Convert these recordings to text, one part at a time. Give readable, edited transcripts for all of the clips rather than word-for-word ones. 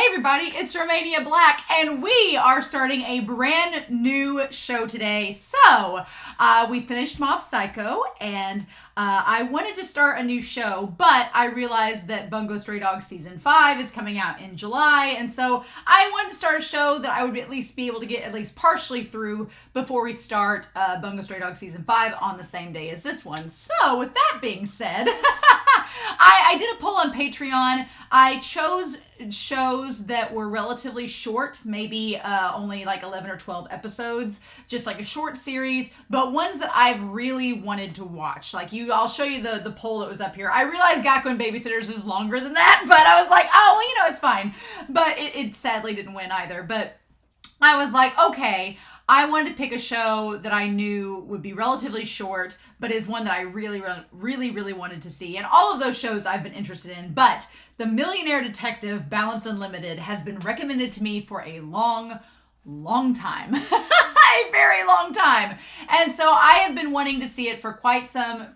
everybody, it's Romania Black, and we are starting a brand new show today. So, we finished Mob Psycho, and I wanted to start a new show, but I realized that Bungo Stray Dogs Season 5 is coming out in July, and so I wanted to start a show that I would at least be able to get at least partially through before we start Bungo Stray Dogs Season 5 on the same day as this one. So, with that being said, I did a poll on Patreon. I chose shows that were relatively short, maybe only like 11 or 12 episodes, just like a short series, but ones that I've really wanted to watch. Like I'll show you the poll that was up here. I realized Gakko and Babysitters is longer than that, but I was like, oh, well, it's fine. But it sadly didn't win either. But I was like, okay, I wanted to pick a show that I knew would be relatively short, but is one that I really wanted to see. And all of those shows I've been interested in, but The Millionaire Detective Balance Unlimited has been recommended to me for a long time. A very long time. And so I have been wanting to see it for quite some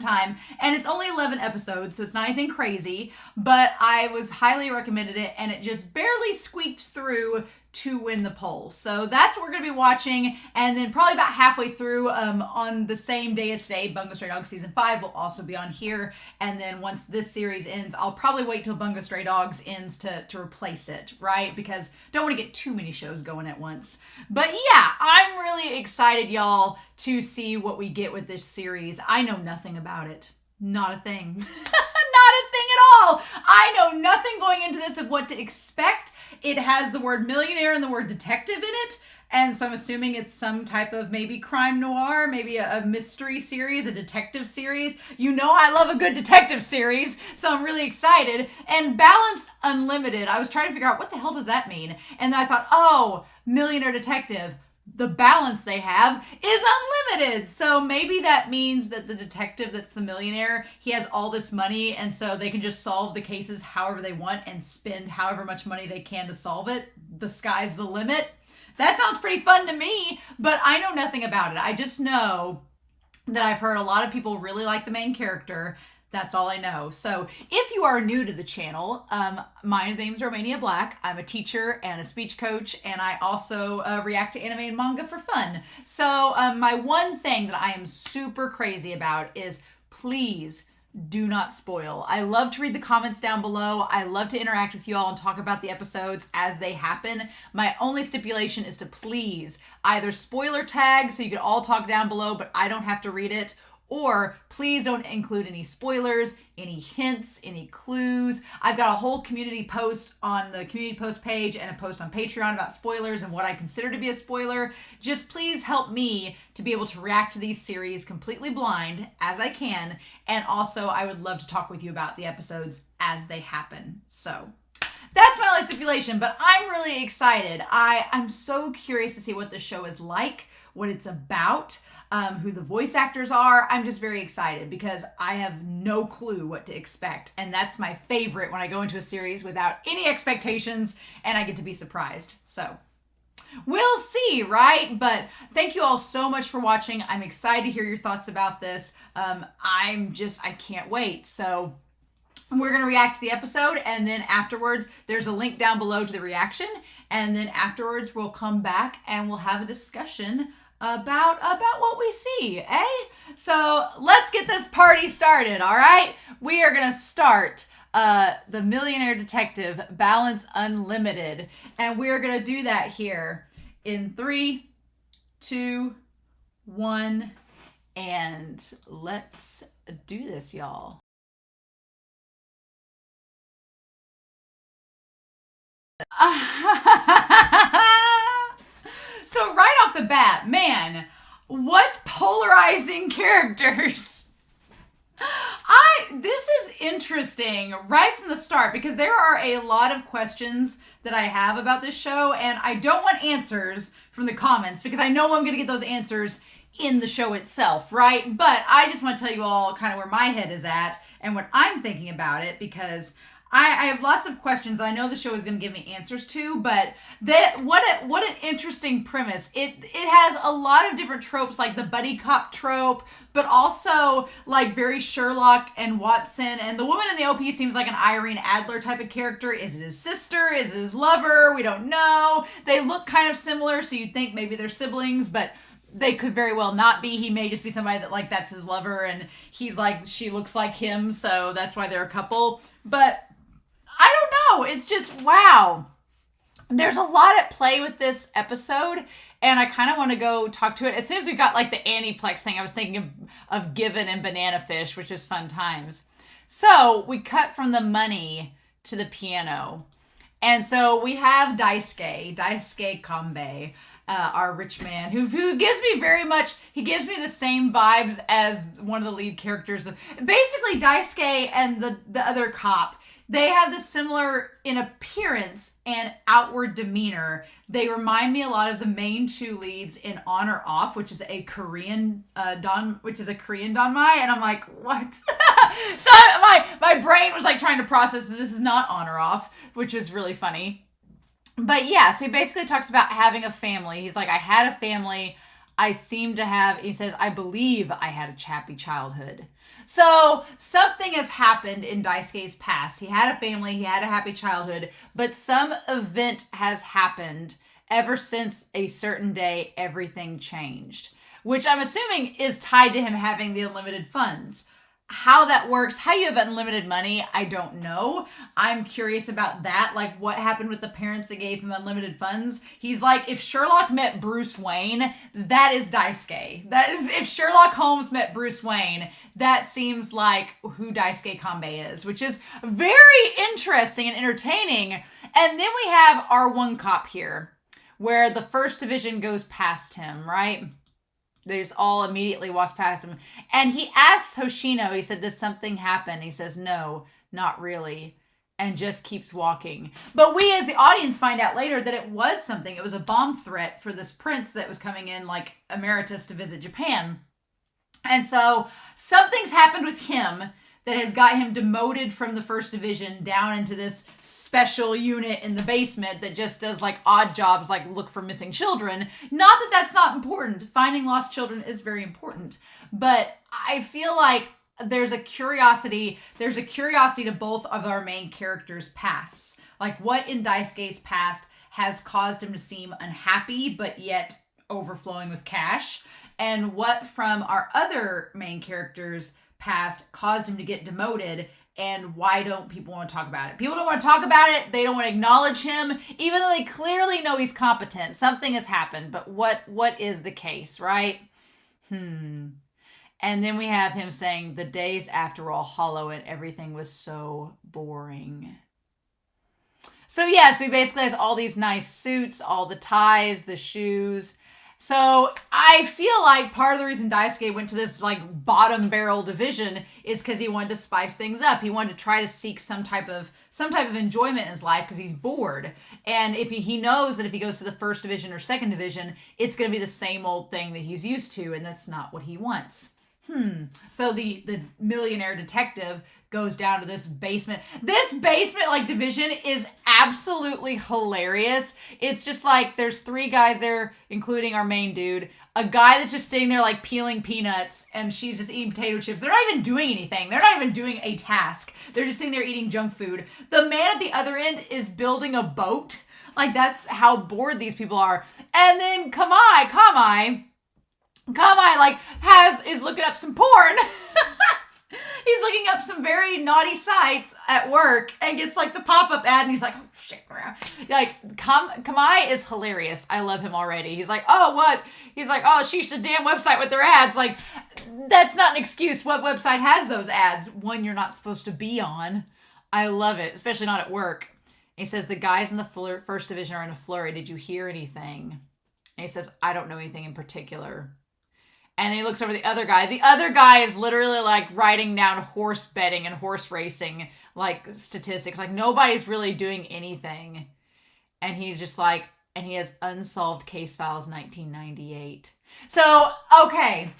time, and it's only 11 episodes, so it's not anything crazy, but I was highly recommended it, and it just barely squeaked through to win the poll. So that's what we're going to be watching, and then probably about halfway through on the same day as today, Bungo Stray Dogs Season 5 will also be on here, and then once this series ends, I'll probably wait till Bungo Stray Dogs ends to replace it, right? Because don't want to get too many shows going at once. But yeah, I'm really excited, y'all, to see what we get with this series. I know nothing about it. Not a thing. Not a thing at all. I know nothing going into this of what to expect. It has the word millionaire and the word detective in it. And so I'm assuming it's some type of maybe crime noir, maybe a mystery series, a detective series. You know I love a good detective series, so I'm really excited. And Balance Unlimited, I was trying to figure out what the hell does that mean? And then I thought, oh, Millionaire Detective. The balance they have is unlimited. So maybe that means that the detective that's the millionaire, he has all this money, and so they can just solve the cases however they want and spend however much money they can to solve it. The sky's the limit. That sounds pretty fun to me, but I know nothing about it. I just know that I've heard a lot of people really like the main character. That's all I know. So if you are new to the channel, my name's Romania Black. I'm a teacher and a speech coach, and I also react to anime and manga for fun. So my one thing that I am super crazy about is please do not spoil. I love to read the comments down below. I love to interact with you all and talk about the episodes as they happen. My only stipulation is to please either spoiler tag so you can all talk down below, but I don't have to read it, or please don't include any spoilers, any hints, any clues. I've got a whole community post on the community post page and a post on Patreon about spoilers and what I consider to be a spoiler. Just please help me to be able to react to these series completely blind as I can. And also, I would love to talk with you about the episodes as they happen. So that's my only stipulation, but I'm really excited. I'm so curious to see what the show is like, what it's about, who the voice actors are. I'm just very excited because I have no clue what to expect. And that's my favorite when I go into a series without any expectations and I get to be surprised. So we'll see, right? But thank you all so much for watching. I'm excited to hear your thoughts about this. I can't wait. So we're going to react to the episode, and then afterwards, there's a link down below to the reaction. And then afterwards, we'll come back and we'll have a discussion about what we see, eh? So let's get this party started, all right? We are going to start The Millionaire Detective Balance Unlimited, and we're going to do that here in 3, 2, 1, and let's do this, y'all. So right off the bat, man, what polarizing characters. This is interesting right from the start because there are a lot of questions that I have about this show, and I don't want answers from the comments because I know I'm going to get those answers in the show itself, right? But I just want to tell you all kind of where my head is at and what I'm thinking about it, because I have lots of questions I know the show is going to give me answers to, but that what an interesting premise. It has a lot of different tropes, like the buddy cop trope, but also like very Sherlock and Watson. And the woman in the OP seems like an Irene Adler type of character. Is it his sister? Is it his lover? We don't know. They look kind of similar, so you'd think maybe they're siblings, but they could very well not be. He may just be somebody that like that's his lover, and he's like she looks like him, so that's why they're a couple. But I don't know. It's just, wow. There's a lot at play with this episode, and I kind of want to go talk to it. As soon as we got like the Aniplex thing, I was thinking of Given and Banana Fish, which is fun times. So we cut from the money to the piano. And so we have Daisuke Kambe, our rich man, who gives me he gives me the same vibes as one of the lead characters. Basically, Daisuke and the other cop, they have this similar in appearance and outward demeanor. They remind me a lot of the main two leads in On or Off, which is a Korean Danmai, and I'm like, what? So my brain was like trying to process that this is not On or Off, which is really funny. But yeah, so he basically talks about having a family. He's like, I had a family. He says, I believe I had a happy childhood. So something has happened in Daisuke's past. He had a family, he had a happy childhood, but some event has happened ever since a certain day everything changed, which I'm assuming is tied to him having the unlimited funds. How that works, how you have unlimited money, I don't know. I'm curious about that. Like, what happened with the parents that gave him unlimited funds? He's like, if Sherlock met Bruce Wayne, that is Daisuke. That is, if Sherlock Holmes met Bruce Wayne, that seems like who Daisuke Kambe is, which is very interesting and entertaining. And then we have our one cop here, where the first division goes past him, right? They just all immediately walks past him. And he asks Hoshino, he said, does something happen? He says, no, not really. And just keeps walking. But we as the audience find out later that it was something. It was a bomb threat for this prince that was coming in like emeritus to visit Japan. And so something's happened with him that has got him demoted from the first division down into this special unit in the basement that just does like odd jobs, like look for missing children. Not that that's not important. Finding lost children is very important. But I feel like there's a curiosity to both of our main characters' pasts. Like what in Daisuke's past has caused him to seem unhappy, but yet overflowing with cash. And what from our other main characters' past caused him to get demoted, and why don't people want to talk about it? People don't want to talk about it. They don't want to acknowledge him, even though they clearly know he's competent. Something has happened, but what is the case, right? And then we have him saying, the days after all hollow and everything was so boring. So yes, he basically has all these nice suits, all the ties, the shoes. So I feel like part of the reason Daisuke went to this like bottom barrel division is because he wanted to spice things up. He wanted to try to seek some type of enjoyment in his life because he's bored. And if he knows that if he goes to the first division or second division, it's going to be the same old thing that he's used to, and that's not what he wants. So the millionaire detective goes down to this basement. This basement like division is absolutely hilarious. It's just like there's three guys there, including our main dude. A guy that's just sitting there like peeling peanuts, and she's just eating potato chips. They're not even doing anything. They're not even doing a task. They're just sitting there eating junk food. The man at the other end is building a boat. Like that's how bored these people are. And then Kamai like is looking up some porn. He's looking up some very naughty sites at work and gets like the pop-up ad, and he's like, oh shit. Like Kamai is hilarious. I love him already. He's like, oh what? He's like, oh sheesh, the damn website with their ads. Like that's not an excuse. What website has those ads? One you're not supposed to be on. I love it, especially not at work. And he says the guys in the first division are in a flurry. Did you hear anything? And he says, I don't know anything in particular. And he looks over the other guy. The other guy is literally like writing down horse betting and horse racing, like statistics. Like nobody's really doing anything. And he's just like, and he has unsolved case files 1998. So, okay.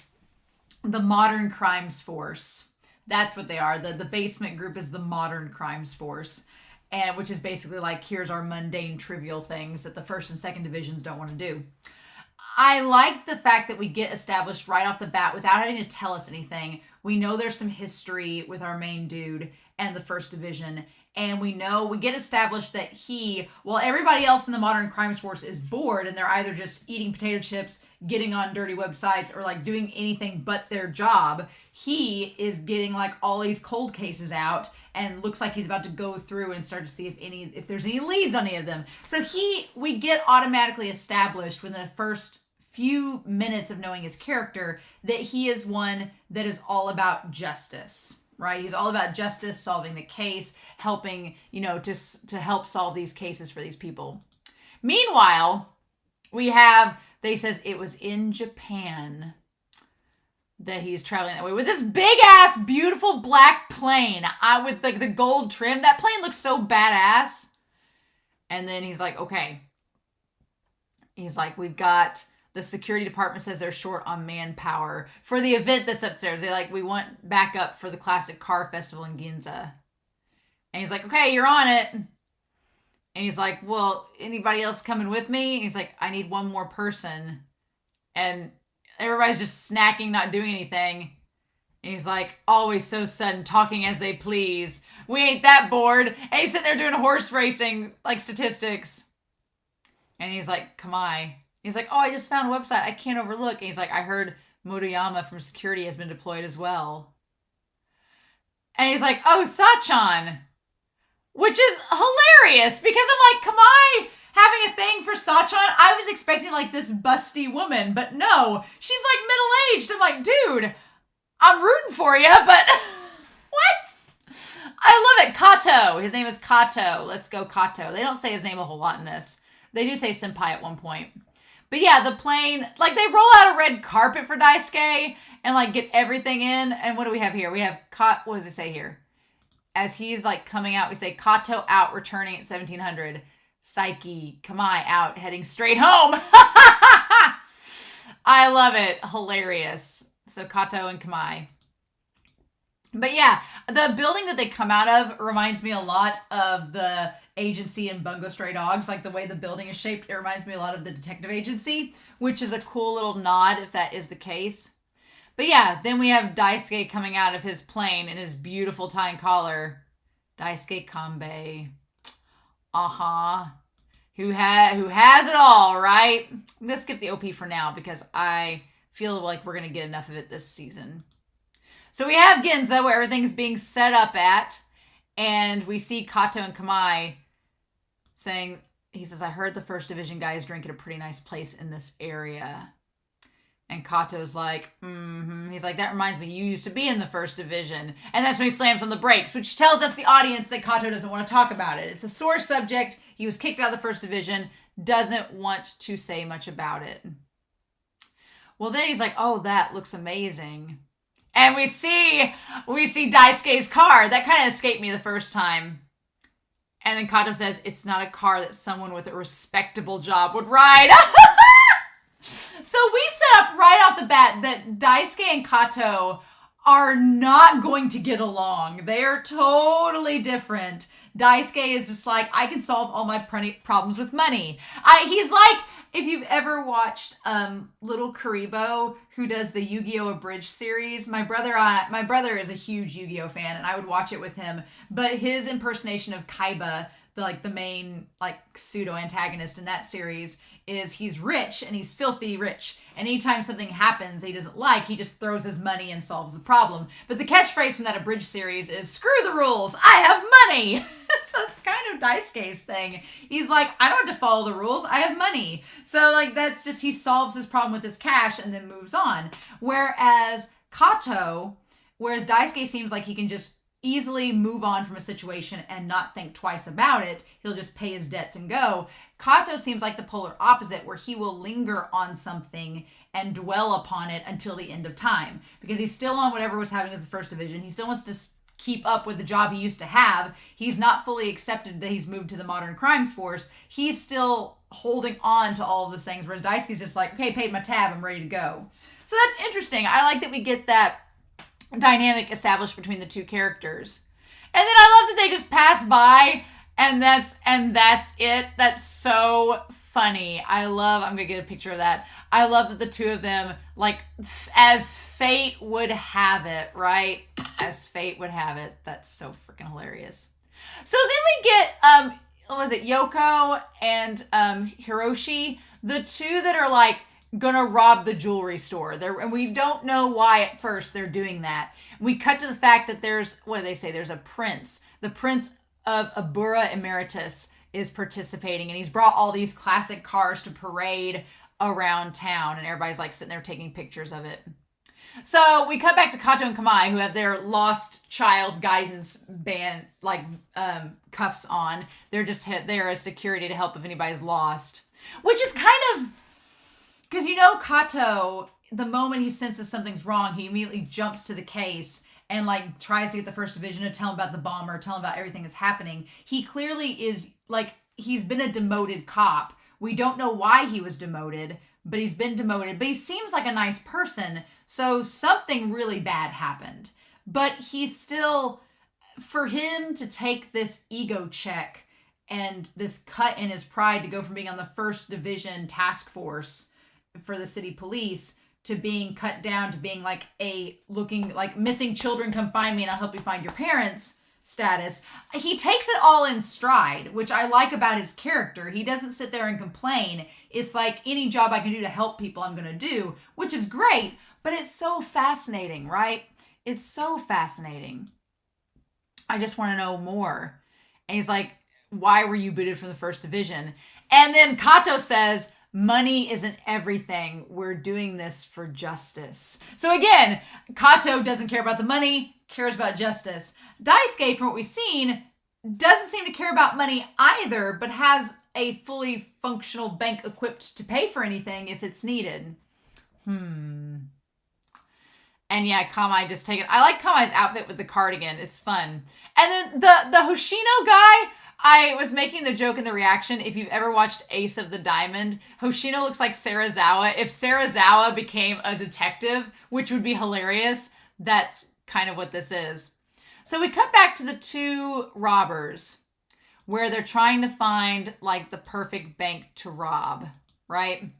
The modern crimes force. That's what they are. The basement group is the modern crimes force, and which is basically like, here's our mundane, trivial things that the first and second divisions don't want to do. I like the fact that we get established right off the bat without having to tell us anything. We know there's some history with our main dude and the first division. And we get established that while everybody else in the modern crimes force is bored and they're either just eating potato chips, getting on dirty websites, or like doing anything but their job, he is getting like all these cold cases out and looks like he's about to go through and start to see if there's any leads on any of them. So we get automatically established within the first few minutes of knowing his character that he is one that is all about justice. Right? He's all about justice, solving the case, helping, to help solve these cases for these people. Meanwhile, they says it was in Japan that he's traveling that way with this big ass, beautiful black plane with like the gold trim. That plane looks so badass. And then he's like, okay. He's like, the security department says they're short on manpower for the event that's upstairs. We want backup for the classic car festival in Ginza. And he's like, okay, you're on it. And he's like, well, anybody else coming with me? And he's like, I need one more person. And everybody's just snacking, not doing anything. And he's like, always so sudden, talking as they please. We ain't that bored. And he's sitting there doing horse racing, like statistics. And he's like, come on. He's like, oh, I just found a website I can't overlook. And he's like, I heard Motoyama from security has been deployed as well. And he's like, oh, Sachan. Which is hilarious because I'm like, Kamai having a thing for Sachan? I was expecting like this busty woman, but no, she's like middle-aged. I'm like, dude, I'm rooting for you, but what? I love it. Kato. His name is Kato. Let's go Kato. They don't say his name a whole lot in this. They do say senpai at one point. But yeah, the plane, like they roll out a red carpet for Daisuke and like get everything in. And what do we have here? We have, what does it say here? As he's like coming out, we say Kato out, returning at 1700. Psyche, Kamai out, heading straight home. I love it. Hilarious. So Kato and Kamai. But yeah, the building that they come out of reminds me a lot of the agency in Bungo Stray Dogs. Like the way the building is shaped, it reminds me a lot of the detective agency, which is a cool little nod if that is the case. But yeah, then we have Daisuke coming out of his plane in his beautiful tie and collar. Daisuke Kanbei. Uh-huh. Who has it all, right? I'm going to skip the OP for now because I feel like we're going to get enough of it this season. So we have Ginza where everything's being set up at, and we see Kato and Kamai saying, he says, I heard the first division guys drink at a pretty nice place in this area. And Kato's like, He's like, that reminds me, you used to be in the first division. And that's when he slams on the brakes, which tells us, the audience, that Kato doesn't want to talk about it. It's a sore subject. He was kicked out of the first division, doesn't want to say much about it. Well, then he's like, oh, that looks amazing. And we see Daisuke's car. That kind of escaped me the first time. And then Kato says, it's not a car that someone with a respectable job would ride. So we set up right off the bat that Daisuke and Kato are not going to get along. They are totally different. Daisuke is just like, I can solve all my problems with money. He's like, if you've ever watched Little Karibo, who does the Yu-Gi-Oh! Abridged series, my brother is a huge Yu-Gi-Oh! Fan, and I would watch it with him. But his impersonation of Kaiba, the main pseudo antagonist in that series, is he's rich and he's filthy rich. And anytime something happens he doesn't like, he just throws his money and solves the problem. But the catchphrase from that abridged series is, screw the rules, I have money. So it's kind of Daisuke's thing. He's like, I don't have to follow the rules, I have money. So that's just, he solves his problem with his cash and then moves on. Whereas Daisuke seems like he can just easily move on from a situation and not think twice about it. He'll just pay his debts and go. Kato seems like the polar opposite, where he will linger on something and dwell upon it until the end of time, because he's still on whatever was happening with the first division. He still wants to keep up with the job he used to have. He's not fully accepted that he's moved to the modern crimes force. He's still holding on to all of those things, whereas Daisuke's just like, okay, paid my tab, I'm ready to go. So that's interesting. I like that we get that dynamic established between the two characters. And then I love that they just pass by and that's it. That's so funny. I'm gonna get a picture of that. I love that the two of them, like, as fate would have it, right? As fate would have it. That's so freaking hilarious. So then we get what was it, Yoko and Hiroshi, the two that are like gonna rob the jewelry store. And we don't know why at first they're doing that. We cut to the fact that there's, what do they say? There's a prince. The Prince of Abura Emeritus is participating, and he's brought all these classic cars to parade around town, and everybody's like sitting there taking pictures of it. So we cut back to Kato and Kamai, who have their lost child guidance band, like cuffs on. They're a security to help if anybody's lost, which is kind of, because Kato, the moment he senses something's wrong, he immediately jumps to the case and like tries to get the First Division to tell him about the bomber, tell him about everything that's happening. He clearly is like, he's been a demoted cop. We don't know why he was demoted, but he's been demoted. But he seems like a nice person, so something really bad happened. But he's still, for him to take this ego check and this cut in his pride to go from being on the First Division task force for the city police to being cut down to being like looking like missing children, come find me and I'll help you find your parents status. He takes it all in stride, which I like about his character. He doesn't sit there and complain. It's like, any job I can do to help people, I'm going to do, which is great, but it's so fascinating, right? It's so fascinating. I just want to know more. And he's like, why were you booted from the First Division? And then Kato says, money isn't everything. We're doing this for justice. So again, Kato doesn't care about the money, cares about justice. Daisuke, from what we've seen, doesn't seem to care about money either, but has a fully functional bank equipped to pay for anything if it's needed. And yeah, Kamai just taken. I like Kamai's outfit with the cardigan. It's fun. And then the Hoshino guy, I was making the joke in the reaction. If you've ever watched Ace of the Diamond, Hoshino looks like Serizawa. If Serizawa became a detective, which would be hilarious, that's kind of what this is. So we cut back to the two robbers where they're trying to find like the perfect bank to rob, right?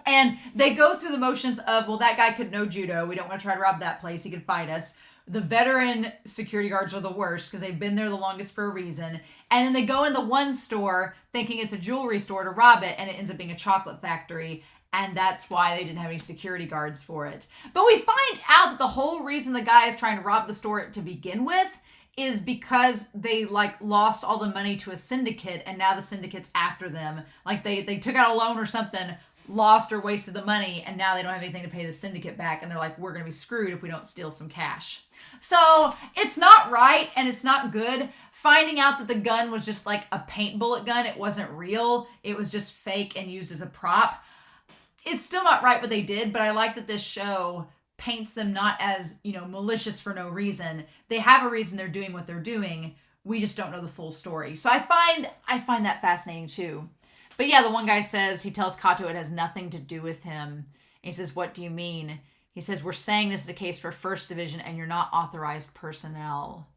And they go through the motions of, well, that guy could know judo. We don't want to try to rob that place. He could fight us. The veteran security guards are the worst because they've been there the longest for a reason. And then they go in the one store thinking it's a jewelry store to rob it, and it ends up being a chocolate factory. And that's why they didn't have any security guards for it. But we find out that the whole reason the guy is trying to rob the store to begin with is because they like lost all the money to a syndicate, and now the syndicate's after them. Like they took out a loan or something, lost or wasted the money, and now they don't have anything to pay the syndicate back, and they're like, we're gonna be screwed if we don't steal some cash. So it's not right and it's not good. Finding out that the gun was just like a paint bullet gun, it wasn't real, it was just fake and used as a prop. It's still not right what they did, but I like that this show paints them not as, malicious for no reason. They have a reason they're doing what they're doing. We just don't know the full story. So I find that fascinating too. But yeah, the one guy says, he tells Kato it has nothing to do with him. And he says, what do you mean? He says, we're saying this is the case for First Division and you're not authorized personnel.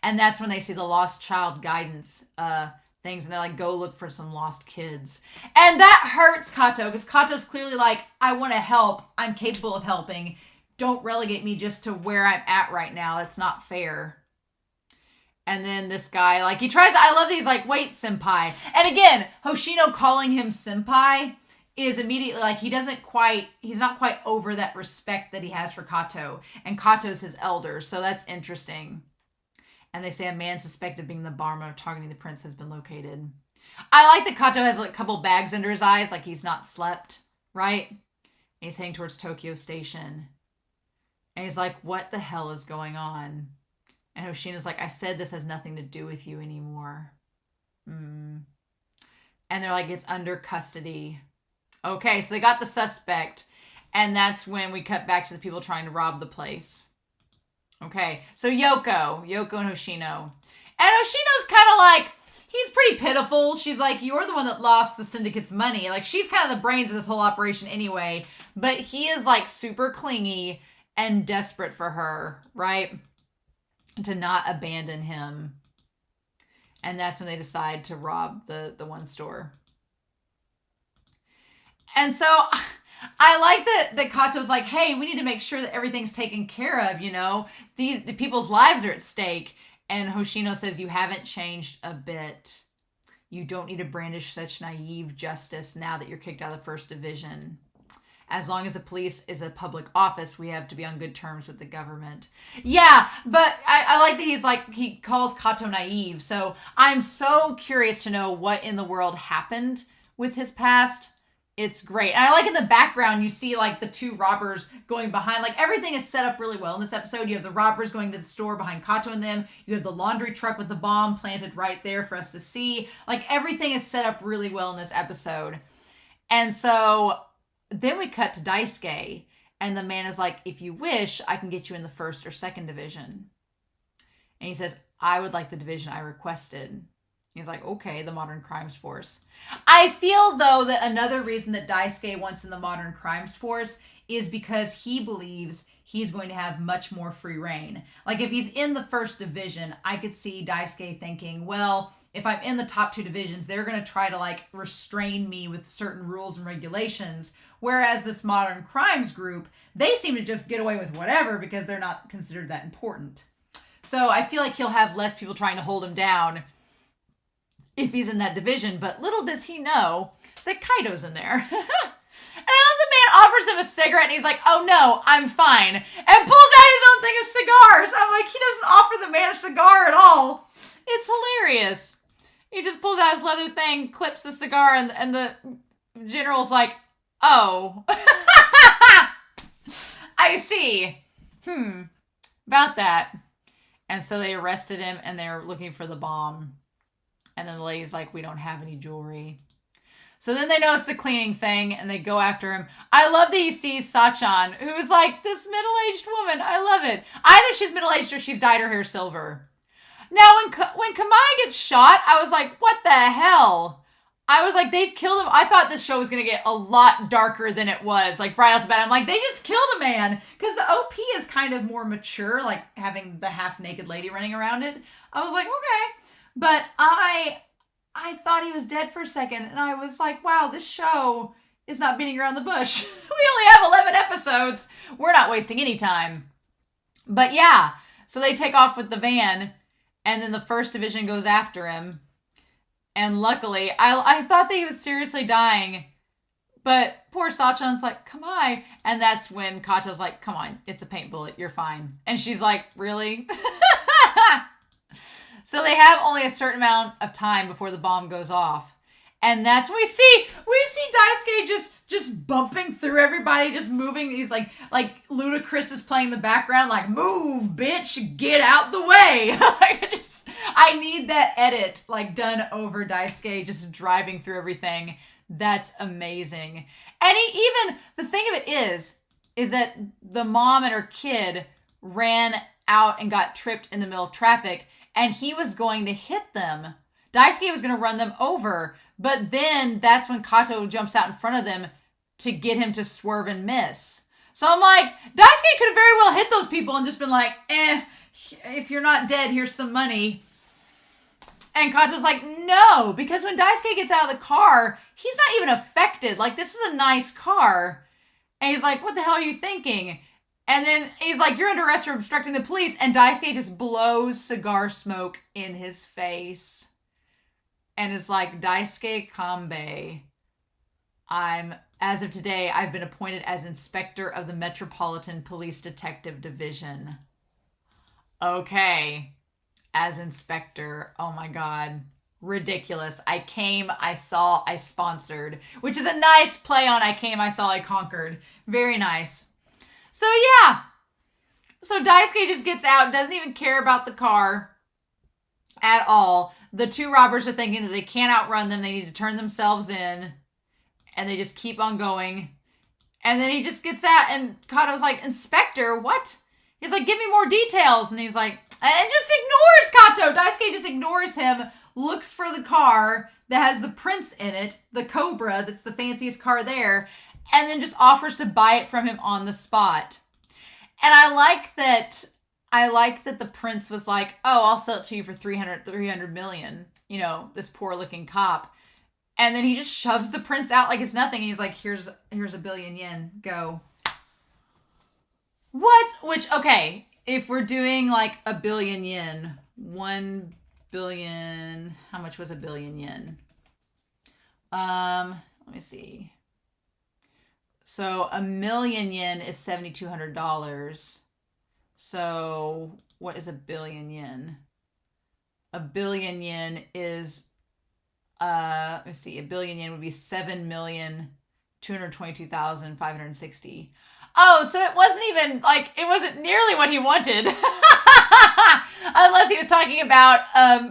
And that's when they see the lost child guidance things, and they're like, go look for some lost kids. And that hurts Kato, because Kato's clearly like, I want to help. I'm capable of helping. Don't relegate me just to where I'm at right now. It's not fair. And then this guy, like, he tries, I love these, like, wait, senpai. And again, Hoshino calling him senpai is immediately like, he's not quite over that respect that he has for Kato. And Kato's his elder, so that's interesting. And they say a man suspected of being the bomber targeting the prince has been located. I like that Kato has like a couple bags under his eyes, like he's not slept, right? And he's heading towards Tokyo Station. And he's like, what the hell is going on? And Hoshino's like, I said this has nothing to do with you anymore. And they're like, it's under custody. Okay, so they got the suspect. And that's when we cut back to the people trying to rob the place. Okay, so Yoko and Hoshino. And Hoshino's kind of like, he's pretty pitiful. She's like, you're the one that lost the syndicate's money. Like, she's kind of the brains of this whole operation anyway. But he is like super clingy and desperate for her, right? To not abandon him. And that's when they decide to rob the one store. And so I like that Kato's like, hey, we need to make sure that everything's taken care of, the people's lives are at stake. And Hoshino says, you haven't changed a bit. You don't need to brandish such naive justice now that you're kicked out of the First Division. As long as the police is a public office, we have to be on good terms with the government. Yeah, but I like that he calls Kato naive. So I'm so curious to know what in the world happened with his past. It's great. And I like in the background, you see like the two robbers going behind. Like everything is set up really well in this episode. You have the robbers going to the store behind Kato and them. You have the laundry truck with the bomb planted right there for us to see. Like everything is set up really well in this episode. And so then we cut to Daisuke, and the man is like, if you wish, I can get you in the first or second division. And he says, I would like the division I requested. He's like, okay, the Modern Crimes Force. I feel, though, that another reason that Daisuke wants in the Modern Crimes Force is because he believes he's going to have much more free reign. Like, if he's in the first division, I could see Daisuke thinking, well, if I'm in the top two divisions, they're going to try to, like, restrain me with certain rules and regulations. Whereas this Modern Crimes group, they seem to just get away with whatever because they're not considered that important. So I feel like he'll have less people trying to hold him down if he's in that division. But little does he know that Kaido's in there. And the man offers him a cigarette and he's like, oh no, I'm fine. And pulls out his own thing of cigars. I'm like, he doesn't offer the man a cigar at all. It's hilarious. He just pulls out his leather thing, clips the cigar, and the general's like, oh. I see. About that. And so they arrested him and they're looking for the bomb. And then the lady's like, we don't have any jewelry. So then they notice the cleaning thing and they go after him. I love that he sees Sachan, who's like this middle-aged woman. I love it. Either she's middle-aged or she's dyed her hair silver. Now, when Kamai gets shot, I was like, what the hell? I was like, they've killed him. I thought this show was going to get a lot darker than it was. Like, right off the bat, I'm like, they just killed a man. Because the OP is kind of more mature, like having the half-naked lady running around it. I was like, okay. But I thought he was dead for a second. And I was like, wow, this show is not beating around the bush. We only have 11 episodes. We're not wasting any time. But yeah, so they take off with the van. And then the first division goes after him. And luckily, I thought that he was seriously dying. But poor Sachan's like, come on. And that's when Kato's like, come on, it's a paint bullet. You're fine. And she's like, really? So they have only a certain amount of time before the bomb goes off. And that's when we see Daisuke just bumping through everybody, just moving. He's like Ludacris is playing the background, like, move, bitch, get out the way. I need that edit, like, done over Daisuke just driving through everything. That's amazing. And the thing of it is that the mom and her kid ran out and got tripped in the middle of traffic, and he was going to hit them. Daisuke was going to run them over, but then that's when Kato jumps out in front of them to get him to swerve and miss. So I'm like, Daisuke could have very well hit those people and just been like, if you're not dead, here's some money. And Kato's like, no, because when Daisuke gets out of the car, he's not even affected. Like, this was a nice car. And he's like, what the hell are you thinking? And then he's like, you're under arrest for obstructing the police. And Daisuke just blows cigar smoke in his face. And is like, Daisuke Kanbei, as of today, I've been appointed as inspector of the Metropolitan Police Detective Division. Okay. As inspector. Oh my God. Ridiculous. I came, I saw, I sponsored. Which is a nice play on I came, I saw, I conquered. Very nice. So yeah. So Daisuke just gets out, doesn't even care about the car at all. The two robbers are thinking that they can't outrun them. They need to turn themselves in. And they just keep on going. And then he just gets out and Kato's like, Inspector, what? He's like, give me more details. And he's like, and just ignores Kato. Daisuke just ignores him, looks for the car that has the prince in it, the Cobra, that's the fanciest car there, and then just offers to buy it from him on the spot. And I like that the prince was like, "Oh, I'll sell it to you for 300 million." You know, this poor looking cop. And then he just shoves the prince out like it's nothing. He's like, here's a billion yen. Go. What? Which, okay, if we're doing like a billion yen, 1 billion, how much was a billion yen? Let me see. So a million yen is $7,200. So what is a billion yen? A billion yen is, let me see, a billion yen would be 7,222,560. Oh, so it wasn't even, like, it wasn't nearly what he wanted. Unless he was talking about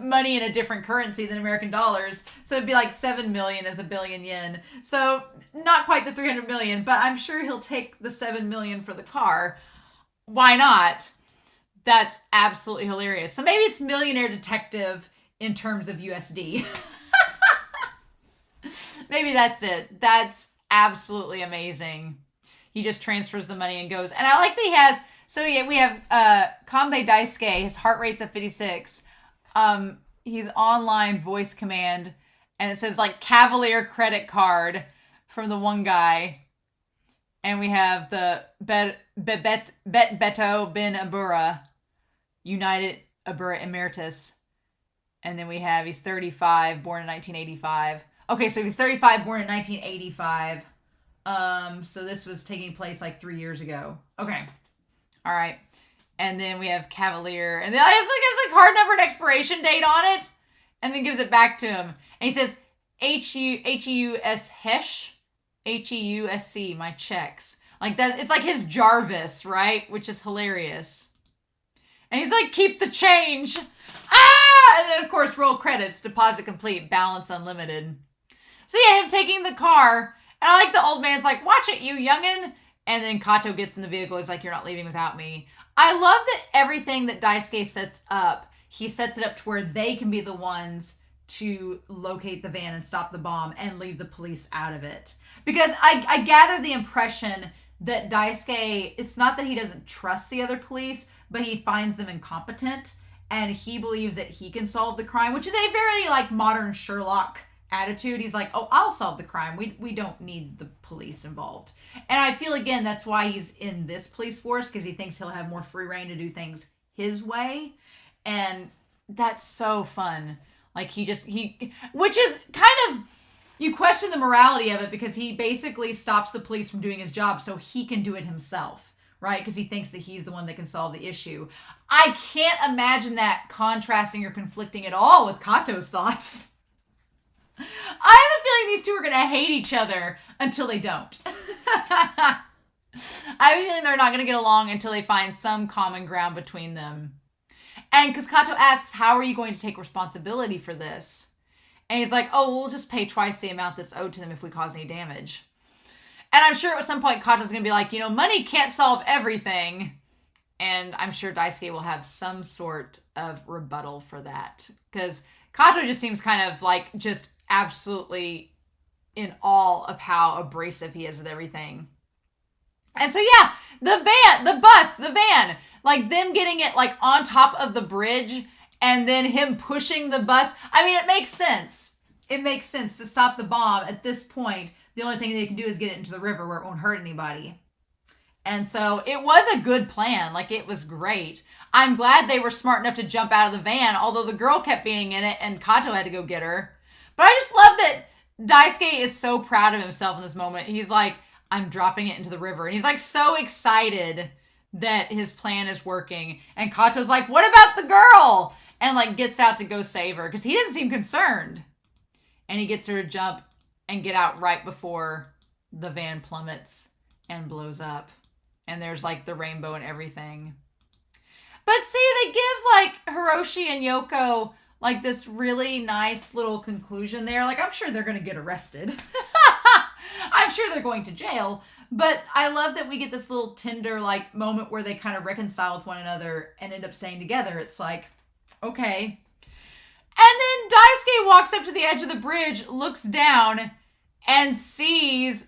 money in a different currency than American dollars. So it'd be like 7 million is a billion yen. So not quite the 300 million, but I'm sure he'll take the 7 million for the car. Why not? That's absolutely hilarious. So maybe it's Millionaire Detective in terms of USD. Maybe that's it. That's absolutely amazing. He just transfers the money and goes. And I like that he has, so yeah, we have Kanbei Daisuke. His heart rate's at 56. He's online voice command. And it says like Cavalier credit card from the one guy. And we have the Beto bin Abura, United Abura Emeritus. And then we have, he's 35, born in 1985. Okay, so he's 35, born in 1985. So this was taking place like 3 years ago. Okay. All right. And then we have Cavalier. And then it has like card number and expiration date on it. And then gives it back to him. And he says, Heusc, my checks. Like that, it's like his Jarvis, right? Which is hilarious. And he's like, keep the change. Ah! And then, of course, roll credits, deposit complete, balance unlimited. So yeah, him taking the car. And I like the old man's like, watch it, you youngin'. And then Kato gets in the vehicle. He's like, you're not leaving without me. I love that everything that Daisuke sets up, he sets it up to where they can be the ones to locate the van and stop the bomb and leave the police out of it. Because I gather the impression that Daisuke, it's not that he doesn't trust the other police, but he finds them incompetent. And he believes that he can solve the crime, which is a very like modern Sherlock attitude. He's like, oh, I'll solve the crime. We don't need the police involved. And I feel, again, that's why he's in this police force, because he thinks he'll have more free reign to do things his way. And that's so fun. Like, which is kind of, you question the morality of it, because he basically stops the police from doing his job so he can do it himself, right? Because he thinks that he's the one that can solve the issue. I can't imagine that contrasting or conflicting at all with Kato's thoughts. I have a feeling these two are going to hate each other until they don't. I have a feeling they're not going to get along until they find some common ground between them. And because Kato asks, how are you going to take responsibility for this? And he's like, oh, we'll just pay twice the amount that's owed to them if we cause any damage. And I'm sure at some point Kato's going to be like, money can't solve everything. And I'm sure Daisuke will have some sort of rebuttal for that. Because Kato just seems kind of like just absolutely in awe of how abrasive he is with everything. And so yeah, the van, like them getting it like on top of the bridge and then him pushing the bus. I mean, it makes sense. It makes sense to stop the bomb at this point. The only thing they can do is get it into the river where it won't hurt anybody. And so it was a good plan. Like, it was great. I'm glad they were smart enough to jump out of the van, although the girl kept being in it and Kato had to go get her. But I just love that Daisuke is so proud of himself in this moment. He's like, I'm dropping it into the river. And he's like so excited that his plan is working. And Kato's like, what about the girl? And like gets out to go save her because he doesn't seem concerned. And he gets her to jump and get out right before the van plummets and blows up. And there's like the rainbow and everything. But see, they give like Hiroshi and Yoko like this really nice little conclusion there. Like, I'm sure they're going to get arrested. I'm sure they're going to jail. But I love that we get this little tender like moment where they kind of reconcile with one another and end up staying together. It's like, okay. And then Daisuke walks up to the edge of the bridge, looks down, and sees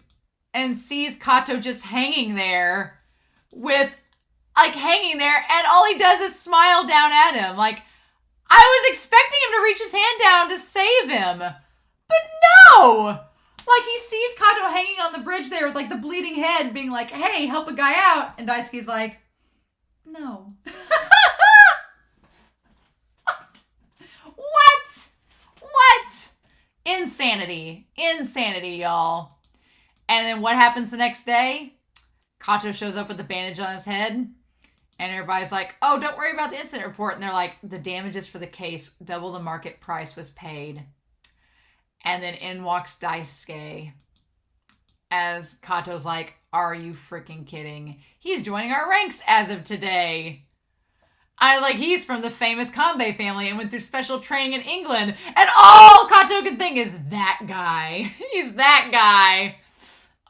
Kato just hanging there with like hanging there, and all he does is smile down at him. Like, I was expecting him to reach his hand down to save him, but no! Like, he sees Kato hanging on the bridge there with like the bleeding head, being like, hey, help a guy out. And Daisuke's like, no. What? Insanity, y'all. And then what happens the next day? Kato shows up with the bandage on his head, and everybody's like, oh, don't worry about the incident report. And they're like, the damages for the case, double the market price was paid. And then in walks Daisuke, as Kato's like, are you freaking kidding? He's joining our ranks as of today. I was like, he's from the famous Kanbei family and went through special training in England. And all Kato could think is that guy. He's that guy.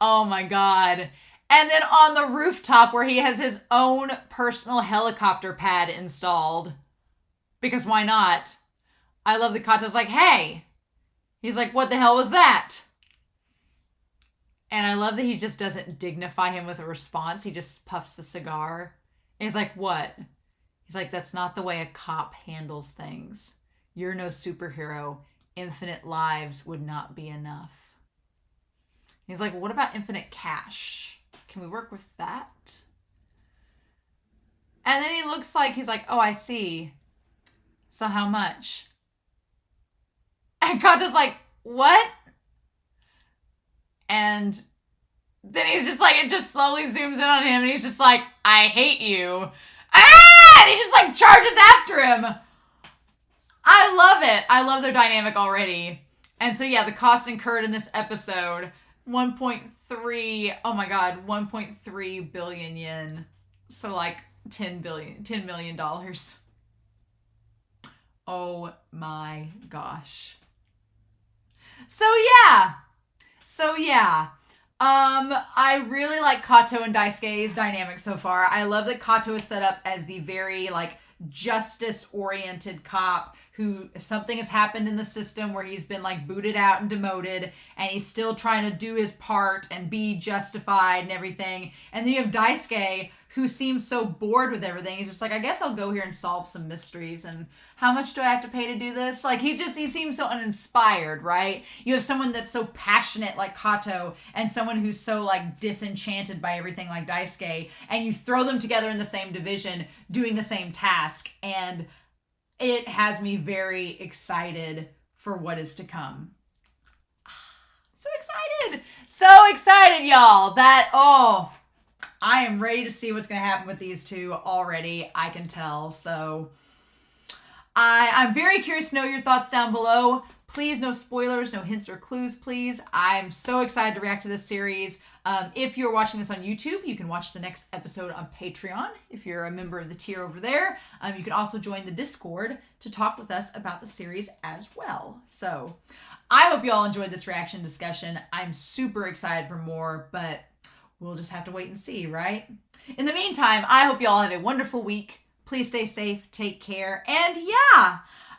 Oh my God. And then on the rooftop where he has his own personal helicopter pad installed. Because why not? I love that Kato's like, hey. He's like, what the hell was that? And I love that he just doesn't dignify him with a response. He just puffs the cigar. And he's like, what? He's like, that's not the way a cop handles things. You're no superhero. Infinite lives would not be enough. He's like, what about infinite cash? Can we work with that? And then he looks like, he's like, oh, I see. So how much? And Kato's like, what? And then he's just like, it just slowly zooms in on him and he's just like, I hate you. Ah! And he just like charges after him. I love it. I love their dynamic already. And so yeah, the cost incurred in this episode, 1.3, oh my God, 1.3 billion yen. So like $10 million. Oh my gosh. So yeah. I really like Kato and Daisuke's dynamic so far. I love that Kato is set up as the very like justice-oriented cop who something has happened in the system where he's been like booted out and demoted and he's still trying to do his part and be justified and everything. And then you have Daisuke who seems so bored with everything. He's just like, I guess I'll go here and solve some mysteries. And how much do I have to pay to do this? Like, he seems so uninspired, right? You have someone that's so passionate like Kato and someone who's so like disenchanted by everything like Daisuke, and you throw them together in the same division doing the same task. And it has me very excited for what is to come. So excited, y'all, that, I am ready to see what's going to happen with these two already. I can tell. So I'm very curious to know your thoughts down below. Please, no spoilers, no hints or clues, please. I'm so excited to react to this series. If you're watching this on YouTube, you can watch the next episode on Patreon. If you're a member of the tier over there, you can also join the Discord to talk with us about the series as well. So I hope you all enjoyed this reaction discussion. I'm super excited for more, but we'll just have to wait and see, right? In the meantime, I hope you all have a wonderful week. Please stay safe, take care, and yeah,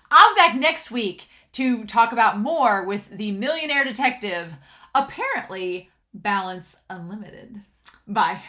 I'll be back next week to talk about more with the Millionaire detective, apparently balance unlimited. Bye.